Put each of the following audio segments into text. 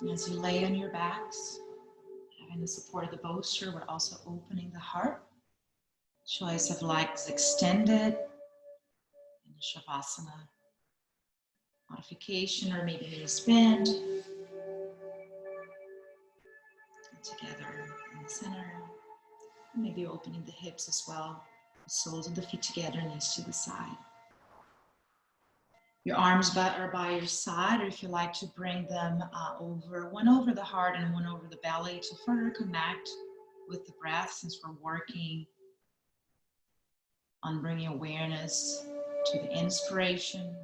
And as you lay on your backs, having the support of the bolster, we're also opening the heart. Choice of legs extended in the Shavasana modification, or maybe knees bend. And together in the center. Maybe opening the hips as well. The soles of the feet together, knees to the side. Your arms are by your side, or if you like to bring them one over the heart and one over the belly to further connect with the breath, since we're working on bringing awareness to the inspiration,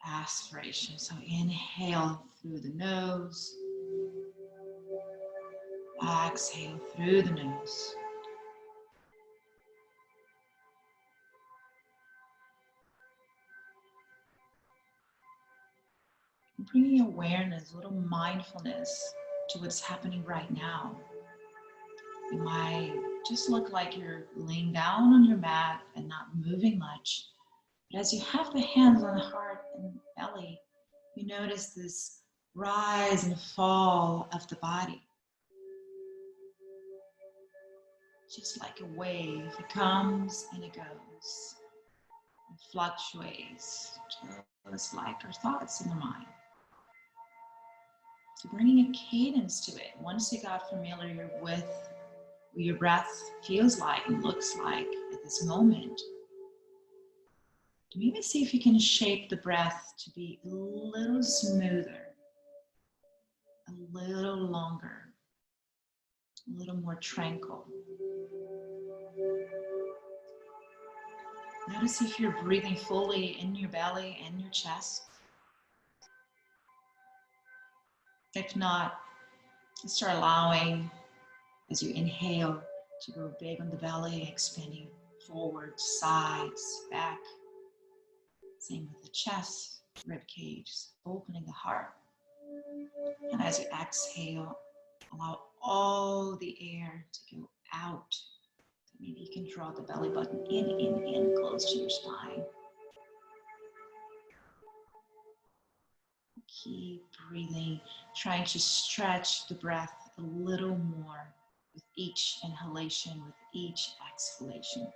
aspiration. So inhale through the nose, exhale through the nose. Bringing awareness, a little mindfulness to what's happening right now. It might just look like you're laying down on your mat and not moving much. But as you have the hands on the heart and belly, you notice this rise and fall of the body. Just like a wave, it comes and it goes. It fluctuates, just like our thoughts in the mind. So bringing a cadence to it. Once you got familiar with what your breath feels like and looks like at this moment, maybe see if you can shape the breath to be a little smoother, a little longer, a little more tranquil. Notice if you're breathing fully in your belly and your chest. If not, start allowing, as you inhale, to go big on the belly, expanding forward, sides, back. Same with the chest, rib cage, opening the heart. And as you exhale, allow all the air to go out. So maybe you can draw the belly button in, close to your spine. Keep breathing, trying to stretch the breath a little more with each inhalation, with each exhalation.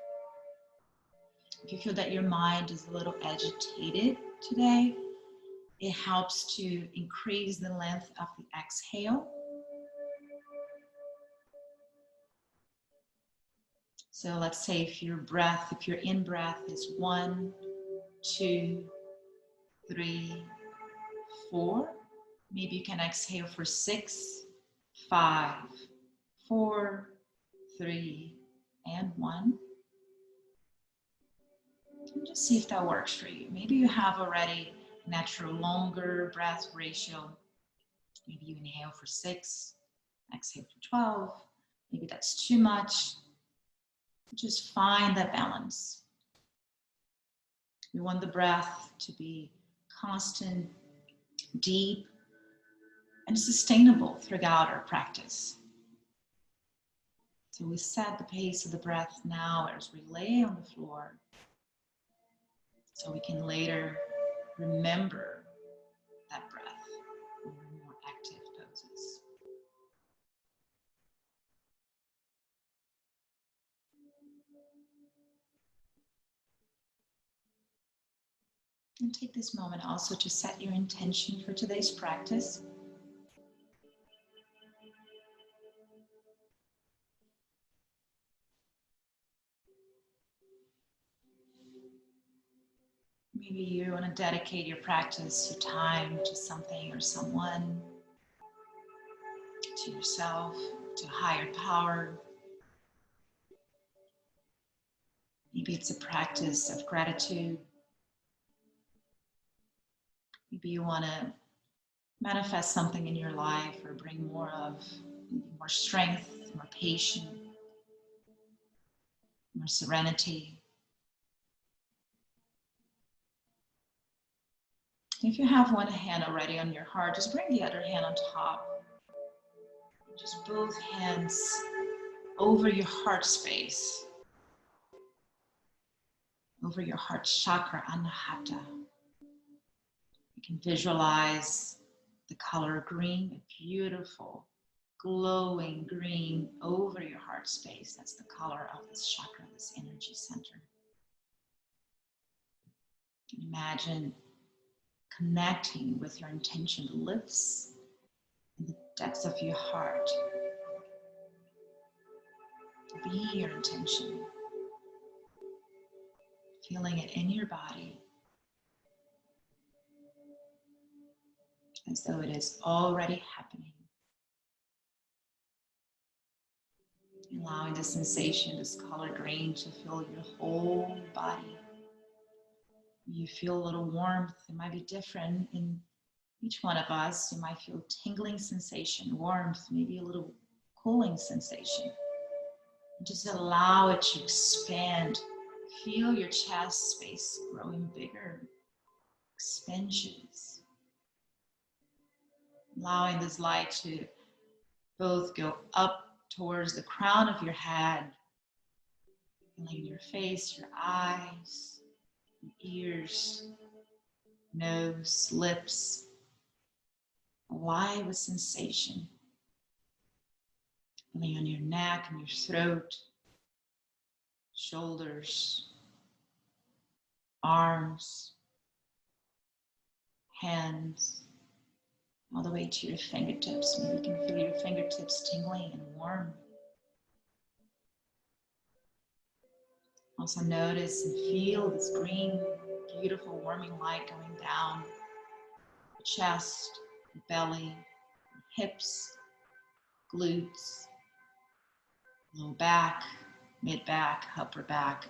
If you feel that your mind is a little agitated today, it helps to increase the length of the exhale. So let's say if your in-breath is 1, 2, 3, 4, maybe you can exhale for 6, 5, 4, 3, and 1. And just see if that works for you. Maybe you have already natural longer breath ratio. Maybe you inhale for 6, exhale for 12. Maybe that's too much. Just find that balance. We want the breath to be constant, deep, and sustainable throughout our practice. So we set the pace of the breath now as we lay on the floor, so we can later remember that breath in more active poses. And take this moment also to set your intention for today's practice. Maybe you want to dedicate your practice, your time to something or someone, to yourself, to a higher power. Maybe it's a practice of gratitude. Maybe you want to manifest something in your life or bring more strength, more patience, more serenity. If you have one hand already on your heart, just bring the other hand on top. Just both hands over your heart space, over your heart chakra, anahata. You can visualize the color green, a beautiful, glowing green over your heart space. That's the color of this chakra, this energy center. Imagine connecting with your intention, lifts in the depths of your heart. Be your intention. Feeling it in your body as though it is already happening. Allowing the sensation, this color green, to fill your whole body. You feel a little warmth. It might be different in each one of us. You might feel tingling sensation, warmth, maybe a little cooling sensation. Just allow it to expand. Feel your chest space growing bigger. Expansions. Allowing this light to both go up towards the crown of your head, feeling your face, your eyes, your ears, nose, lips, alive with sensation. Feeling on your neck and your throat, shoulders, arms, hands, all the way to your fingertips. Maybe you can feel your fingertips tingling and warm. Also notice and feel this green, beautiful, warming light going down your chest, your belly, your hips, glutes, low back, mid back, upper back,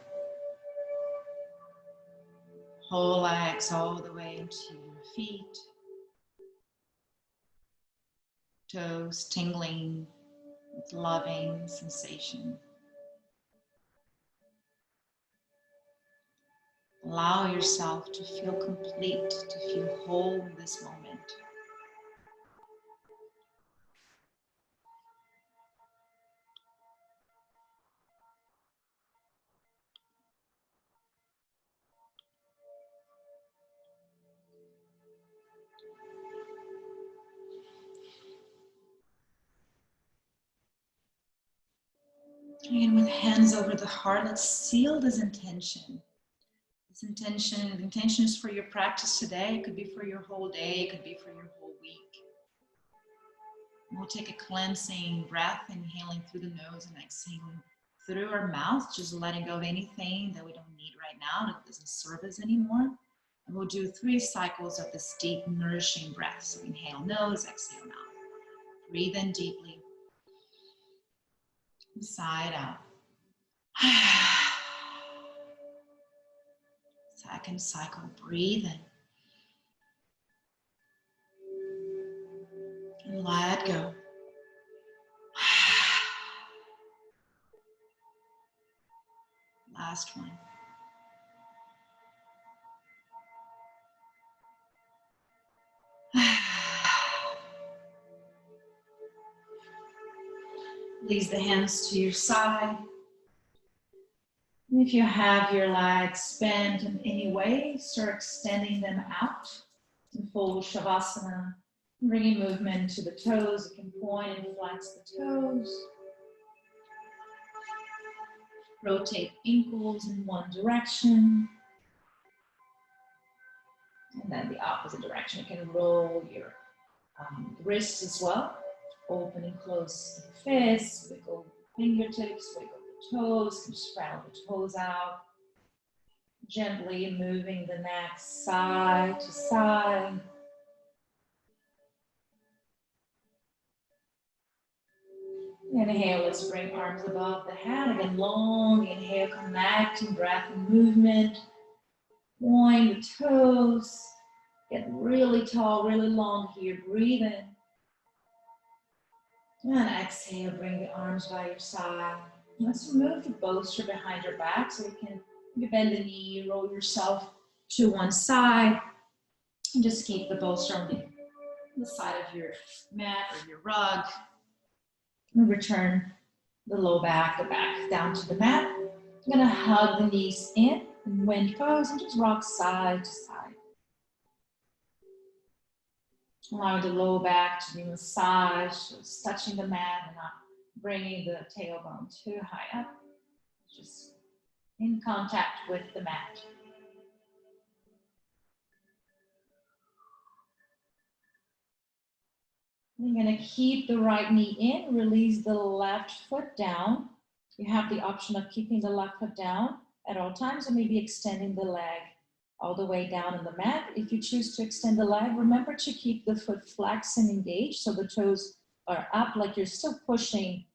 whole legs all the way into your feet, toes tingling with loving sensation. Allow yourself to feel complete, to feel whole in this moment. Again, with hands over the heart, let's seal this intention. This intention, the intention is for your practice today. It could be for your whole day. It could be for your whole week. We'll take a cleansing breath, inhaling through the nose and exhaling through our mouth, just letting go of anything that we don't need right now, that doesn't serve us anymore. And we'll do 3 cycles of this deep, nourishing breath. So inhale nose, exhale mouth. Breathe in deeply. Side out. Second cycle, breathe in. And let go. Last one. Release the hands to your side. And if you have your legs bent in any way, start extending them out in full Shavasana. Bringing movement to the toes. You can point and flex the toes. Rotate ankles in one direction. And then the opposite direction. You can roll your wrists as well. Open and close the fists. Wiggle fingertips. Wiggle the toes. And spread the toes out. Gently moving the neck side to side. Inhale, let's bring arms above the head. Again, long inhale, connecting breath and movement. Point the toes. Get really tall, really long here. Breathe in. And exhale, bring the arms by your side. Let's remove the bolster behind your back so you bend the knee, roll yourself to one side. And just keep the bolster on the side of your mat or your rug. And return the low back, the back down to the mat. I'm gonna hug the knees in and wind pose and just rock side to side. Allowing the low back to be massaged, so it's touching the mat and not bringing the tailbone too high up. Just in contact with the mat. You're going to keep the right knee in, release the left foot down. You have the option of keeping the left foot down at all times, or maybe extending the leg all the way down on the mat. If you choose to extend the leg, remember to keep the foot flexed and engaged so the toes are up, like you're still pushing,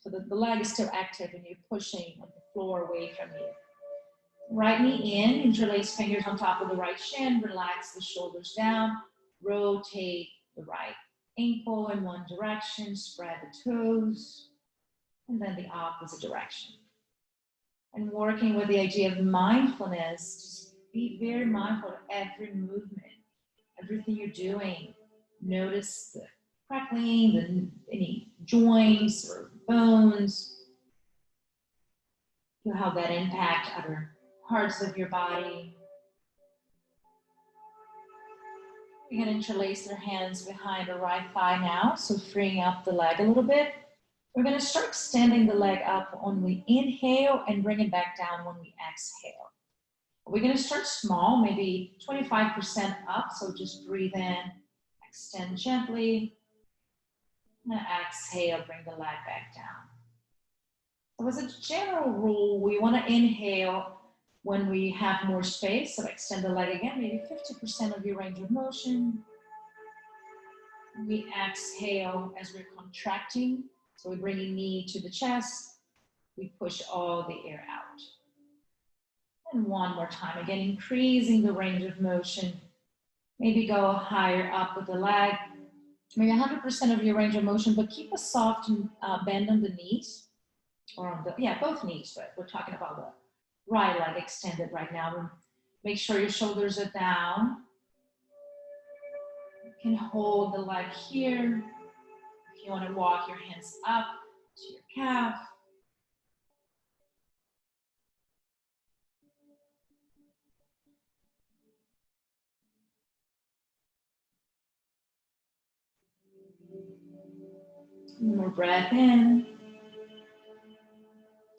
so that the leg is still active and you're pushing the floor away from you. Right knee in, interlace fingers on top of the right shin, relax the shoulders down, rotate the right ankle in one direction, spread the toes, and then the opposite direction. And working with the idea of mindfulness, just be very mindful of every movement, everything you're doing. Notice the crackling, any joints or bones. Feel how that impact other parts of your body. You're going to interlace their hands behind the right thigh now, so freeing up the leg a little bit. We're going to start extending the leg up when we inhale and bring it back down when we exhale. We're going to start small, maybe 25% up, so just breathe in, extend gently, and exhale, bring the leg back down. So as a general rule, we want to inhale when we have more space, so extend the leg again, maybe 50% of your range of motion. We exhale as we're contracting, so we're bringing knee to the chest. We push all the air out. And one more time, again, increasing the range of motion. Maybe go higher up with the leg, maybe 100% of your range of motion, but keep a soft bend on the knees, or on the, both knees, but we're talking about the right leg extended right now. Make sure your shoulders are down. You can hold the leg here. If you want to walk your hands up to your calf. One more breath in.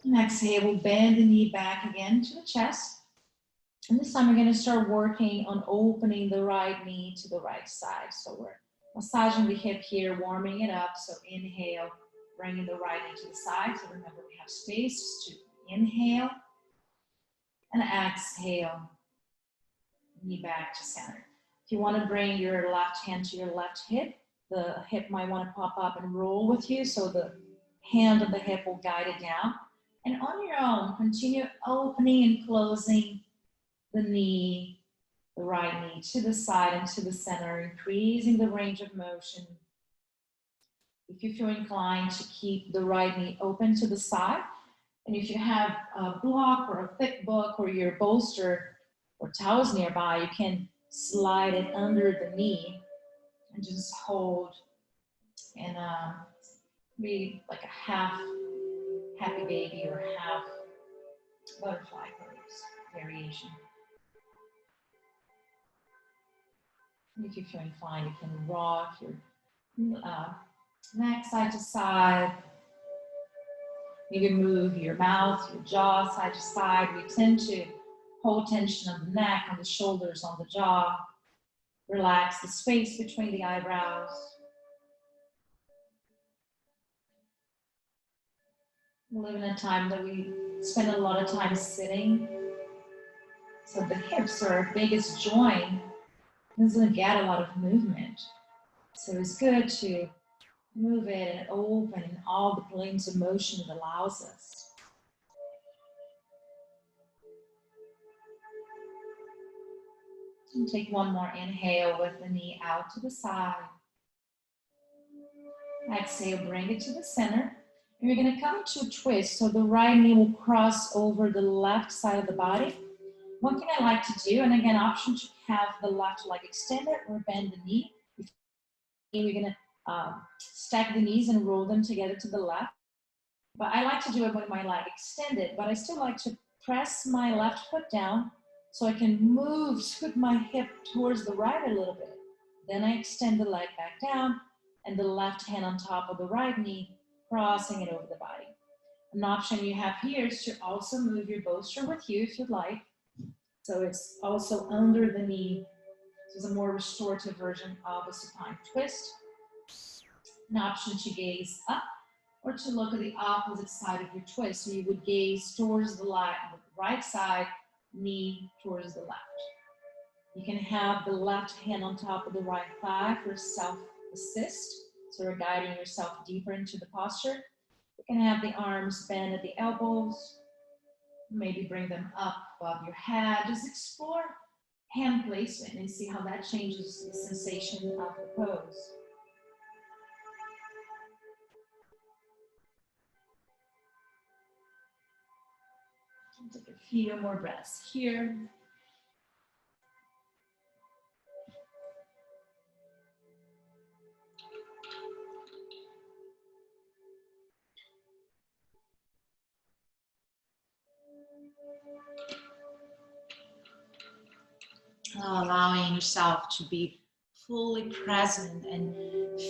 And exhale, we'll bend the knee back again to the chest. And this time we're going to start working on opening the right knee to the right side. So we're massaging the hip here, warming it up. So inhale, bringing the right knee to the side. So remember we have space to inhale and exhale, knee back to center. If you want to bring your left hand to your left hip, the hip might want to pop up and roll with you. So the hand of the hip will guide it down. And on your own, continue opening and closing the knee, the right knee to the side and to the center, increasing the range of motion. If you feel inclined to keep the right knee open to the side, and if you have a block or a thick book or your bolster or towels nearby, you can slide it under the knee and just hold and be like a half happy baby or half butterfly pose variation. If you feel inclined, you can rock your neck side to side. Maybe move your mouth, your jaw side to side. We tend to hold tension on the neck, on the shoulders, on the jaw. Relax the space between the eyebrows. We live in a time that we spend a lot of time sitting. So the hips are our biggest joint. It doesn't get a lot of movement. So it's good to move it and open all the planes of motion it allows us. And take one more inhale with the knee out to the side. Exhale, bring it to the center. And you're going to come into a twist. So the right knee will cross over the left side of the body. One thing I like to do, and again, option to have the left leg extended or bend the knee. We're going to stack the knees and roll them together to the left. But I like to do it with my leg extended, but I still like to press my left foot down so I can move, scoot my hip towards the right a little bit. Then I extend the leg back down and the left hand on top of the right knee, crossing it over the body. An option you have here is to also move your bolster with you if you'd like. So it's also under the knee. This is a more restorative version of a supine twist. An option to gaze up or to look at the opposite side of your twist. So you would gaze towards the right side, knee towards the left. You can have the left hand on top of the right thigh for self-assist. So you're guiding yourself deeper into the posture. You can have the arms bend at the elbows. Maybe bring them up above your head. Just explore hand placement and see how that changes the sensation of the pose. Take a few more breaths here. Allowing yourself to be fully present and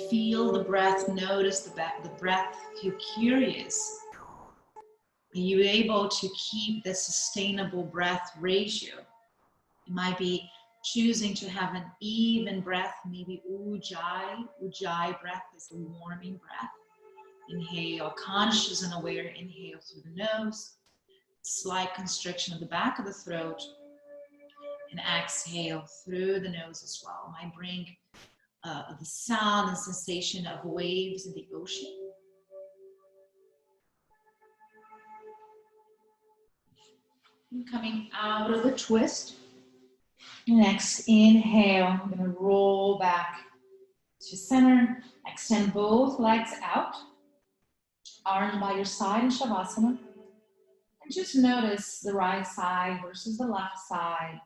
feel the breath, notice the breath, feel curious. Are you able to keep the sustainable breath ratio? It might be choosing to have an even breath, maybe ujjayi. Ujjayi breath is a warming breath. Inhale, conscious and aware, inhale through the nose. Slight constriction of the back of the throat. And exhale through the nose as well. Might bring the sound and sensation of waves in the ocean. And coming out of the twist. Next, inhale. I'm going to roll back to center. Extend both legs out. Arms by your side in Shavasana. And just notice the right side versus the left side.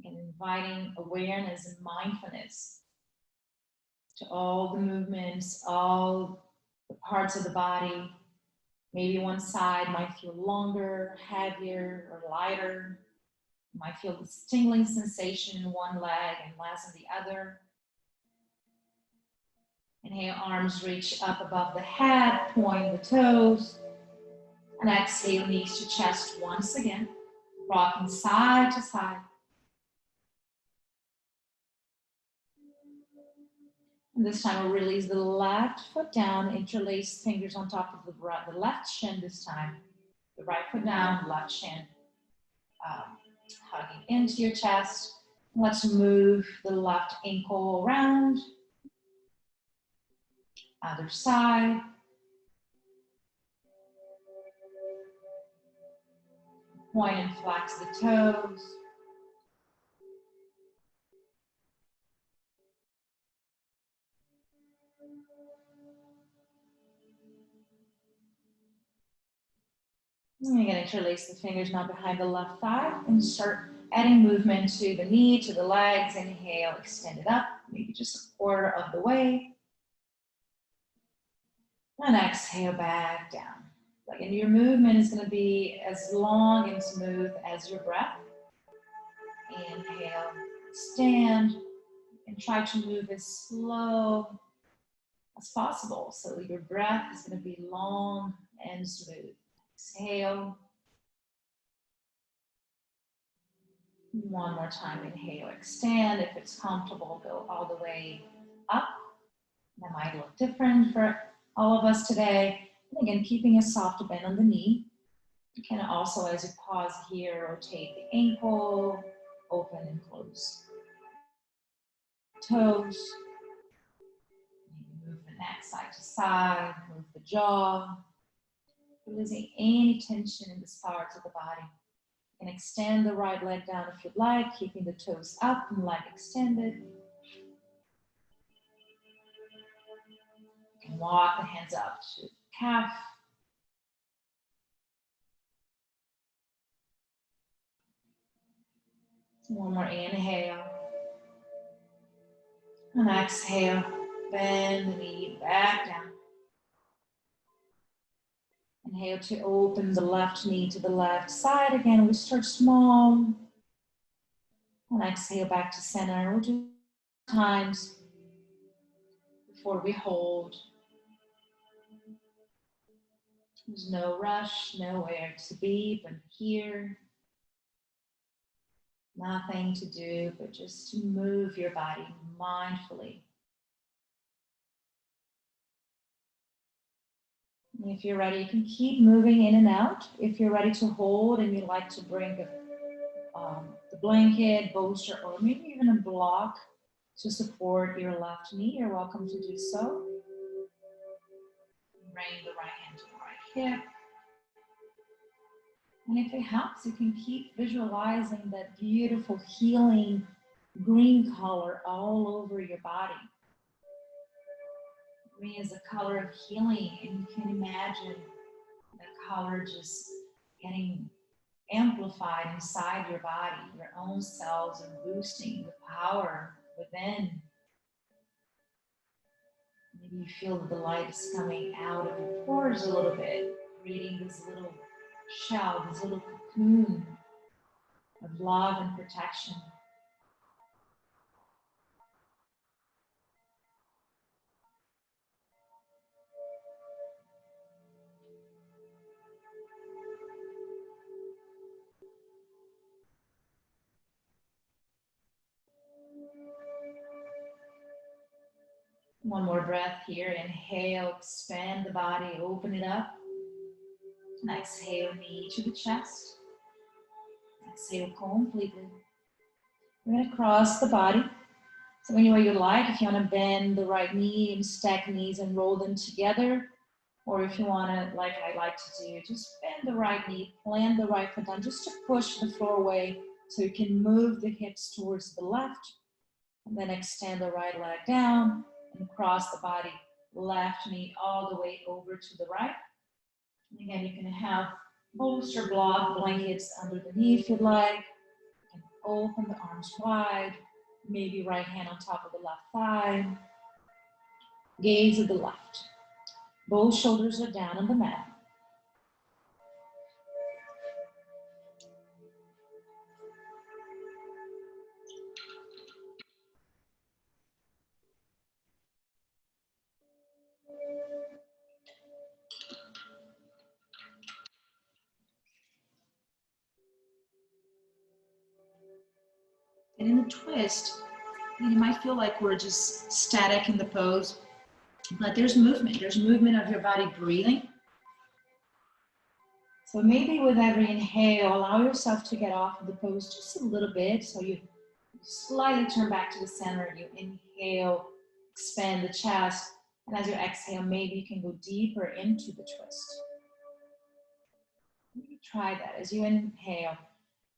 And inviting awareness and mindfulness to all the movements, all the parts of the body. Maybe one side might feel longer, heavier, or lighter. You might feel this tingling sensation in one leg and less in the other. Inhale, arms reach up above the head, point the toes. And exhale, knees to chest once again, rocking side to side. And this time we'll release the left foot down, interlace fingers on top of the left shin this time. The right foot down, left shin hugging into your chest. Let's move the left ankle around. Other side. Point and flex the toes. And you're going to interlace the fingers now behind the left thigh and start adding movement to the knee, to the legs. Inhale, extend it up, maybe just a quarter of the way. And exhale back down. Again, your movement is going to be as long and smooth as your breath. Inhale, stand, and try to move as slow as possible so your breath is going to be long and smooth. Exhale. One more time, inhale, extend. If it's comfortable, go all the way up. That might look different for all of us today. And again, keeping a soft bend on the knee. You can also, as you pause here, rotate the ankle, open and close toes. Maybe move the neck side to side, move the jaw. Releasing any tension in this part of the body. You can extend the right leg down if you'd like, keeping the toes up and leg extended. You can walk the hands up to calf. One more inhale. And exhale, bend the knee back down. Inhale to open the left knee to the left side. Again, we start small. And exhale back to center. We'll times before we hold. There's no rush, nowhere to be but here. Nothing to do but just to move your body mindfully. And if you're ready, you can keep moving in and out. If you're ready to hold and you'd like to bring the blanket, bolster, or maybe even a block to support your left knee, you're welcome to do so. Bring the right hand to the right hip. And if it helps, you can keep visualizing that beautiful healing green color all over your body. Green is a color of healing, and you can imagine the color just getting amplified inside your body, your own cells, and boosting the power within. Maybe you feel that the light is coming out of your pores a little bit, creating this little shell, this little cocoon of love and protection. One more breath here. Inhale, expand the body, open it up. And exhale, knee to the chest. Exhale completely. We're going to cross the body. So any way you like, if you want to bend the right knee and stack knees and roll them together, or if you want to, like I like to do, just bend the right knee, plant the right foot down, just to push the floor away so you can move the hips towards the left, and then extend the right leg down and cross the body, left knee all the way over to the right. And again, you can have bolster block blankets under the knee if you'd like. You can open the arms wide, maybe right hand on top of the left thigh. Gaze at the left. Both shoulders are down on the mat. And in the twist, you might feel like we're just static in the pose, but there's movement. There's movement of your body breathing. So maybe with every inhale, allow yourself to get off of the pose just a little bit. So you slightly turn back to the center. You inhale, expand the chest. And as you exhale, maybe you can go deeper into the twist. Maybe try that. As you inhale,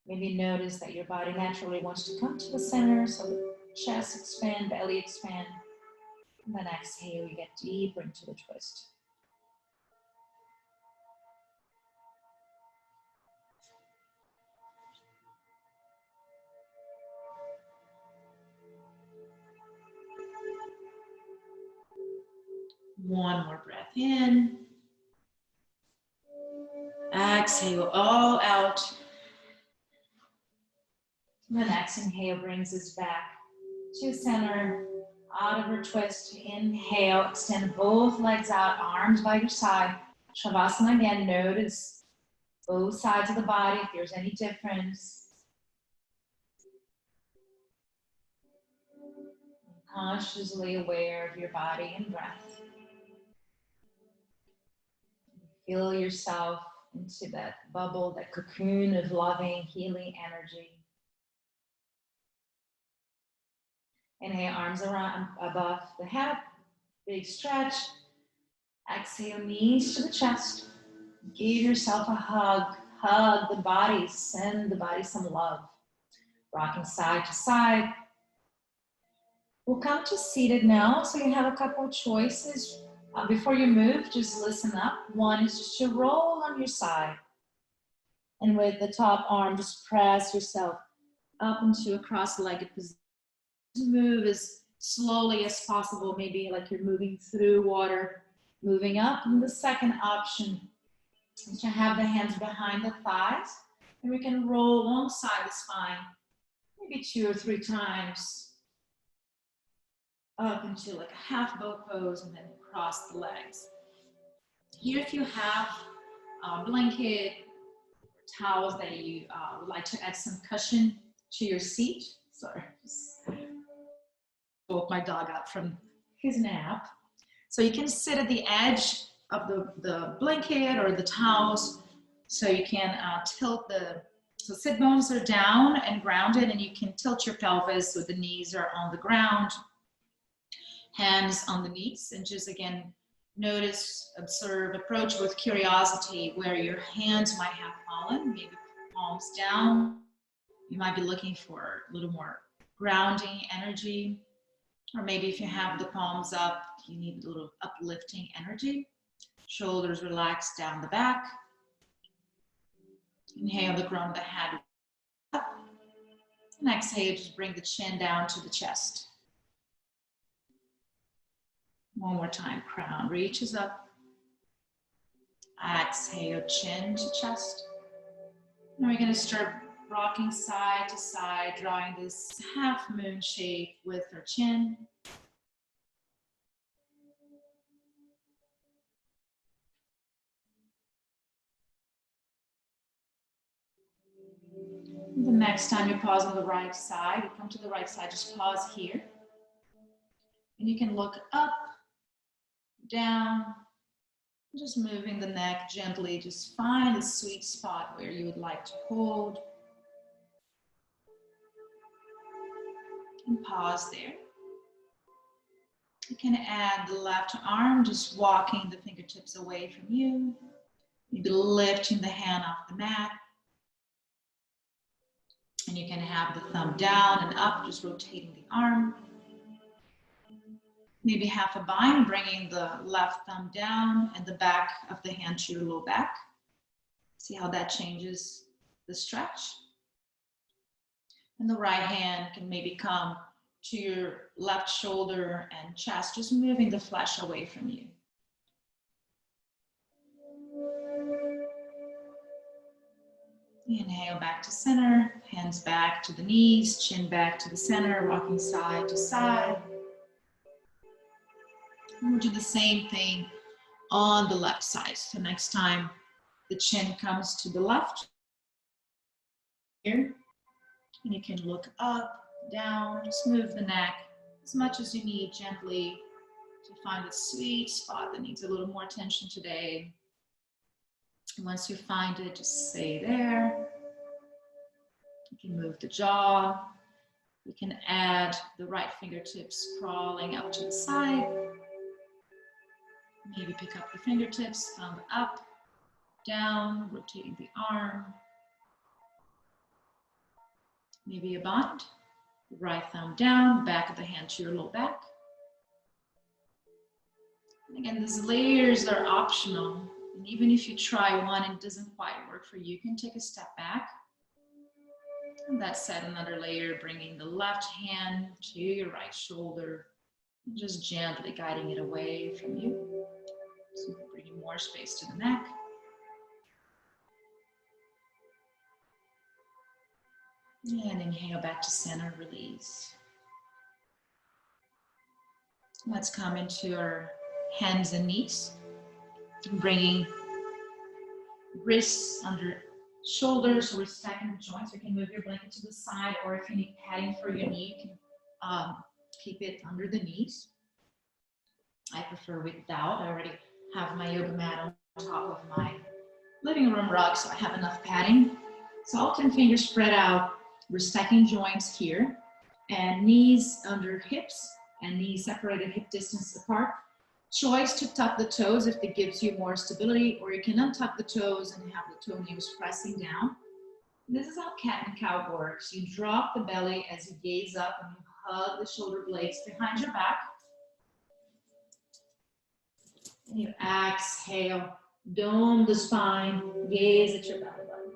maybe notice that your body naturally wants to come to the center. So the chest expand, belly expand. And then exhale, you get deeper into the twist. One more breath in. Exhale all out. The next inhale brings us back to center, out of our twist. Inhale, extend both legs out, arms by your side. Shavasana again, notice both sides of the body if there's any difference. Consciously aware of your body and breath. Feel yourself into that bubble, that cocoon of loving, healing energy. Inhale, arms around above the head, big stretch. Exhale, knees to the chest. Give yourself a hug. Hug the body, send the body some love. Rocking side to side. We'll come to seated now, so you have a couple of choices. Before you move, just listen up. One is just to roll on your side. And with the top arm, just press yourself up into a cross-legged position. Move as slowly as possible, maybe like you're moving through water, moving up. And the second option is to have the hands behind the thighs, and we can roll alongside the spine, maybe 2 or 3 times. up into like a half boat pose and then cross the legs. Here, if you have a blanket or towels that you would like to add some cushion to your seat. Sorry, just woke my dog up from his nap. So you can sit at the edge of the blanket or the towels, so you can tilt so sit bones are down and grounded, and you can tilt your pelvis so the knees are on the ground, hands on the knees, and just again, notice, observe, approach with curiosity where your hands might have fallen, maybe palms down. You might be looking for a little more grounding energy, or maybe if you have the palms up, you need a little uplifting energy. Shoulders relaxed down the back. Inhale the crown of the head up. And exhale, just bring the chin down to the chest. One more time, crown reaches up. Exhale, chin to chest. Now we're going to start rocking side to side, drawing this half moon shape with our chin. The next time you pause on the right side, you come to the right side, just pause here. And you can look up, down, just moving the neck gently. Just find a sweet spot where you would like to hold. And pause there. You can add the left arm, just walking the fingertips away from you. Maybe lifting the hand off the mat. And you can have the thumb down and up, just rotating the arm. Maybe half a bind, bringing the left thumb down and the back of the hand to your low back. See how that changes the stretch. And the right hand can maybe come to your left shoulder and chest, just moving the flesh away from you. Inhale back to center, hands back to the knees, chin back to the center, rocking side to side. And we'll do the same thing on the left side. So next time the chin comes to the left, here, and you can look up, down, just move the neck as much as you need gently to find a sweet spot that needs a little more attention today. And once you find it, just stay there. You can move the jaw. You can add the right fingertips crawling up to the side. Maybe pick up the fingertips, thumb up, down, rotating the arm. Maybe a bind. The right thumb down, back of the hand to your low back. And again, these layers are optional. And even if you try one and it doesn't quite work for you, you can take a step back. And that's set another layer, bringing the left hand to your right shoulder, and just gently guiding it away from you. So bringing more space to the neck. And inhale back to center, release. Let's come into our hands and knees. Bringing wrists under shoulders, so we're stacking the joints. You can move your blanket to the side, or if you need padding for your knee, you can keep it under the knees. I prefer without. I already have my yoga mat on top of my living room rug, so I have enough padding. So all 10 fingers spread out. We're stacking joints here, and knees under hips, and knees separated hip distance apart. Choice to tuck the toes if it gives you more stability, or you can untuck the toes and have the toenails pressing down. This is how cat and cow works. You drop the belly as you gaze up and you hug the shoulder blades behind your back. And you exhale, dome the spine, gaze at your belly button.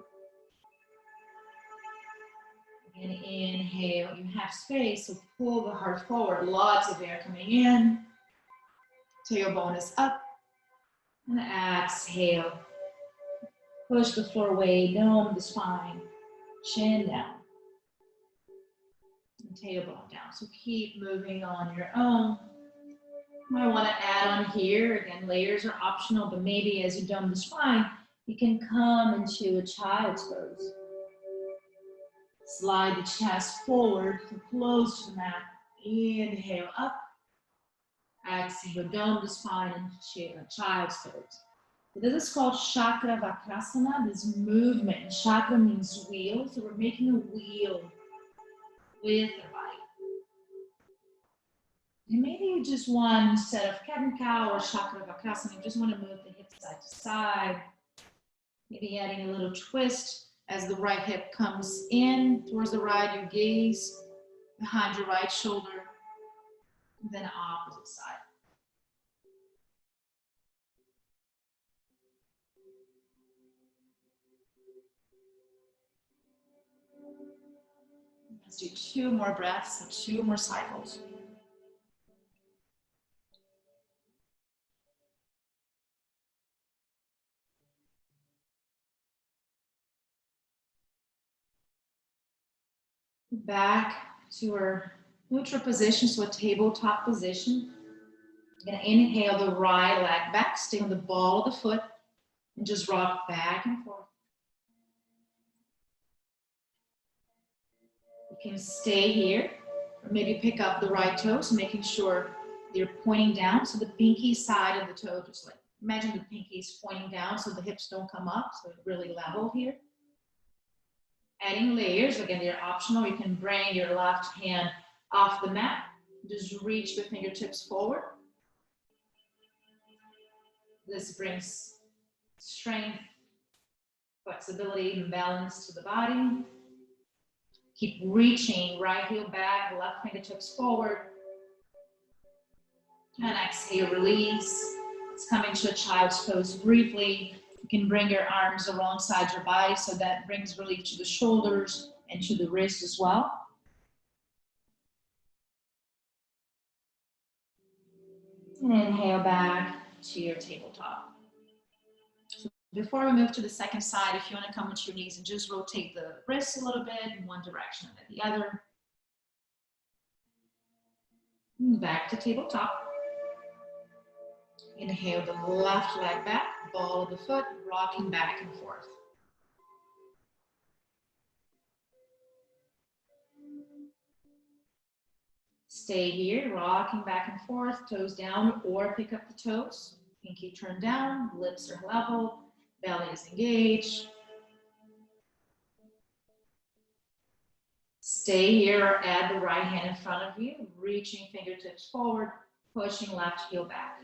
And inhale, you have space, so pull the heart forward, lots of air coming in. Tailbone is up, and exhale. Push the floor away, dome the spine, chin down. and tailbone down. So keep moving on your own. You might want to add on here, again, layers are optional, but maybe as you dome the spine, you can come into a child's pose. Slide the chest forward, close to the mat. Inhale up. Exhale, dome the spine into a child's pose. So this is called chakra vakrasana, this movement. Chakra means wheel, so we're making a wheel with our body. And maybe you just want, instead of cat and cow or chakra vakrasana, you just want to move the hips side to side. Maybe adding a little twist as the right hip comes in towards the right, you gaze behind your right shoulder, and then opposite side. Let's do 2 more breaths, so 2 more cycles. Back to our neutral position, so a tabletop position. You're going to inhale the right leg back, stay on the ball of the foot, and just rock back and forth. You can stay here, or maybe pick up the right toes, making sure you're pointing down, so the pinky side of the toe, just like imagine the pinky is pointing down so the hips don't come up, so it's really level here. Adding layers, again, they're optional. You can bring your left hand off the mat. Just reach the fingertips forward. This brings strength, flexibility, and balance to the body. Keep reaching, right heel back, left fingertips forward. And exhale, release. Let's come into a child's pose briefly. You can bring your arms alongside your body, so that brings relief to the shoulders and to the wrists as well. And inhale back to your tabletop. So before we move to the second side, if you want to come with your knees and just rotate the wrists a little bit in one direction and then the other. And back to tabletop. Inhale the left leg back, ball of the foot, rocking back and forth. Stay here, rocking back and forth, toes down, or pick up the toes. Pinky turn down, lips are level, belly is engaged. Stay here or add the right hand in front of you, reaching fingertips forward, pushing left heel back.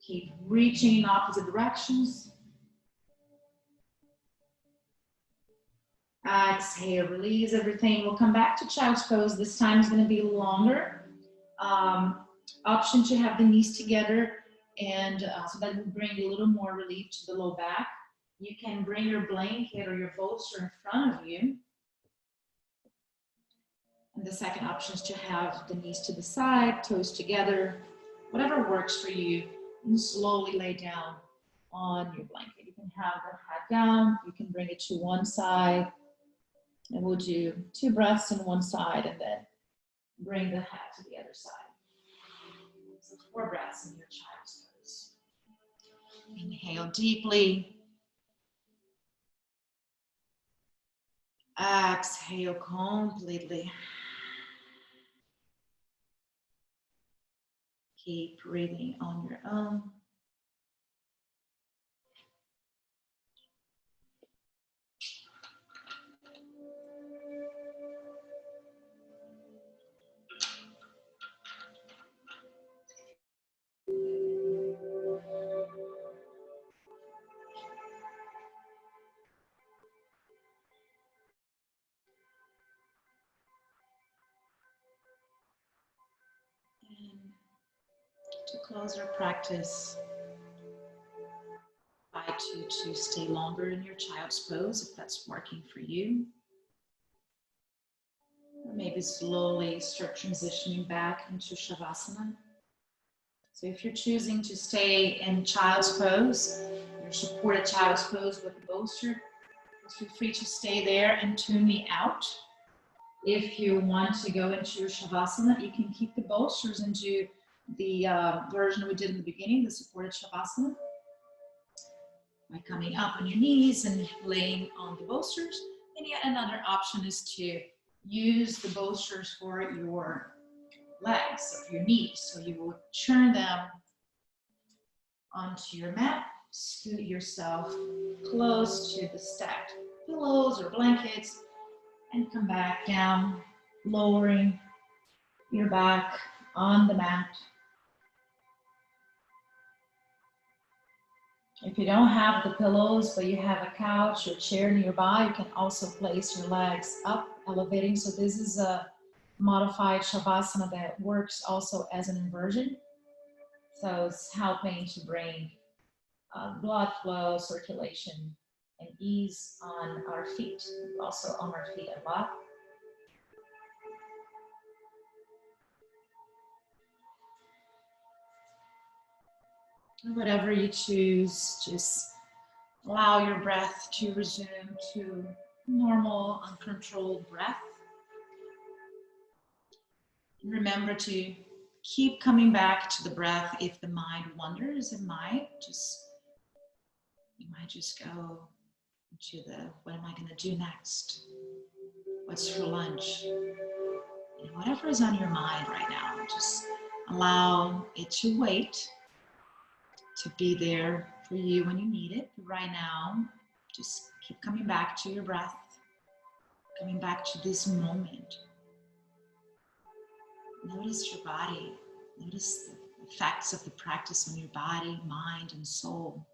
Keep reaching in opposite directions. Exhale, release everything. We'll come back to child's pose. This time is going to be longer. Option to have the knees together, and so that will bring a little more relief to the low back. You can bring your blanket or your bolster in front of you. And the second option is to have the knees to the side, toes together, whatever works for you. And slowly lay down on your blanket. You can have the head down, you can bring it to one side, and we'll do 2 breaths on one side and then bring the head to the other side. So 4 breaths in your child's pose. Inhale deeply. Exhale completely. Keep breathing on your own. And to close our practice, I invite you to stay longer in your child's pose if that's working for you. Or maybe slowly start transitioning back into Shavasana. So if you're choosing to stay in child's pose, your supported child's pose with the bolster. Feel free to stay there and tune me out. If you want to go into your Shavasana, you can keep the bolsters and do the version we did in the beginning, the supported Shavasana, by coming up on your knees and laying on the bolsters. And yet another option is to use the bolsters for your legs, of your knees. So you will turn them onto your mat, scoot yourself close to the stacked pillows or blankets, and come back down, lowering your back on the mat. If you don't have the pillows, but you have a couch or chair nearby, you can also place your legs up, elevating. So this is a modified Shavasana that works also as an inversion. So it's helping to bring blood flow, circulation, and ease on our feet, also on our feet a lot. Whatever you choose, just allow your breath to resume to normal, uncontrolled breath. And remember to keep coming back to the breath. If the mind wanders, you might just go to the, what am I going to do next? What's for lunch? And whatever is on your mind right now, just allow it to wait, to be there for you when you need it. Right now, just keep coming back to your breath, coming back to this moment. Notice your body. Notice the effects of the practice on your body, mind, and soul.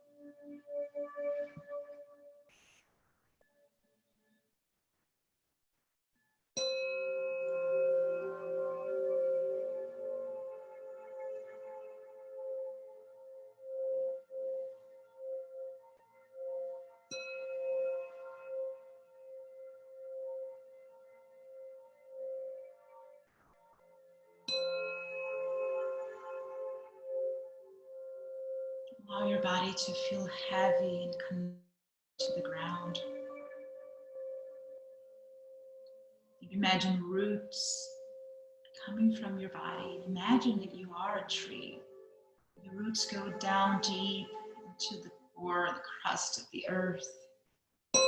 Allow your body to feel heavy and connected to the ground. Imagine roots coming from your body. Imagine that you are a tree. Your roots go down deep into the core, the crust of the earth. You're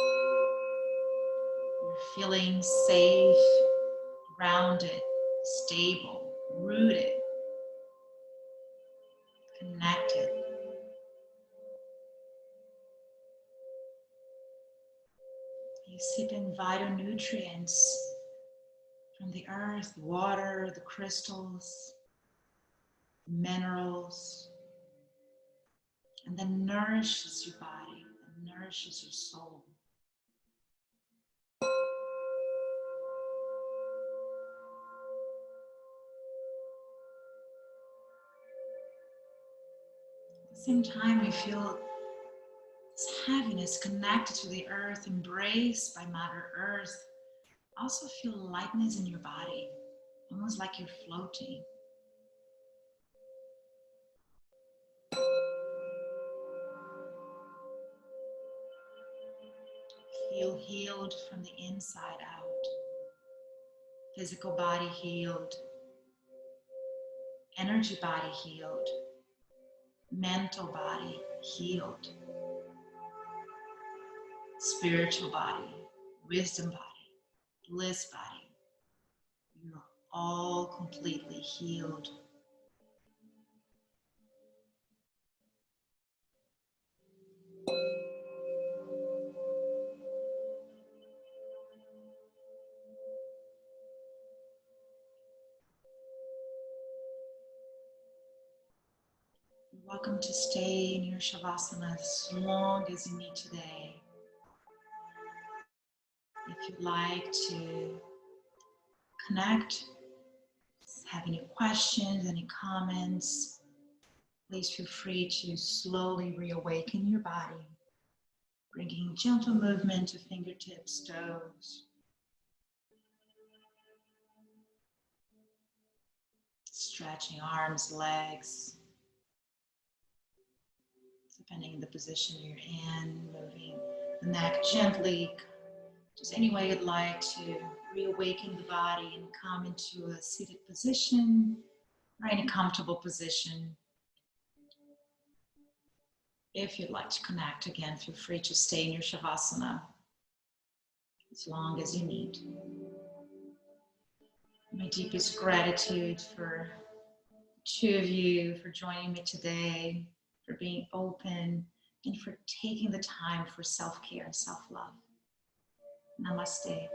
feeling safe, grounded, stable, rooted, connected. You sip in vital nutrients from the earth, the water, the crystals, the minerals, and then nourishes your body, and nourishes your soul. At the same time, you feel this heaviness connected to the earth, embraced by Mother Earth. Also feel lightness in your body, almost like you're floating. Feel healed from the inside out. Physical body healed, energy body healed, mental body healed, spiritual body, wisdom body, bliss body. You're all completely healed. You're welcome to stay in your Shavasana as long as you need today. If you'd like to connect, have any questions, any comments, please feel free to slowly reawaken your body, bringing gentle movement to fingertips, toes. Stretching arms, legs. So depending on the position you're in, moving the neck gently, just any way you'd like to reawaken the body and come into a seated position or any comfortable position. If you'd like to connect again, feel free to stay in your Shavasana as long as you need. My deepest gratitude for the two of you for joining me today, for being open, and for taking the time for self-care and self-love. Namaste.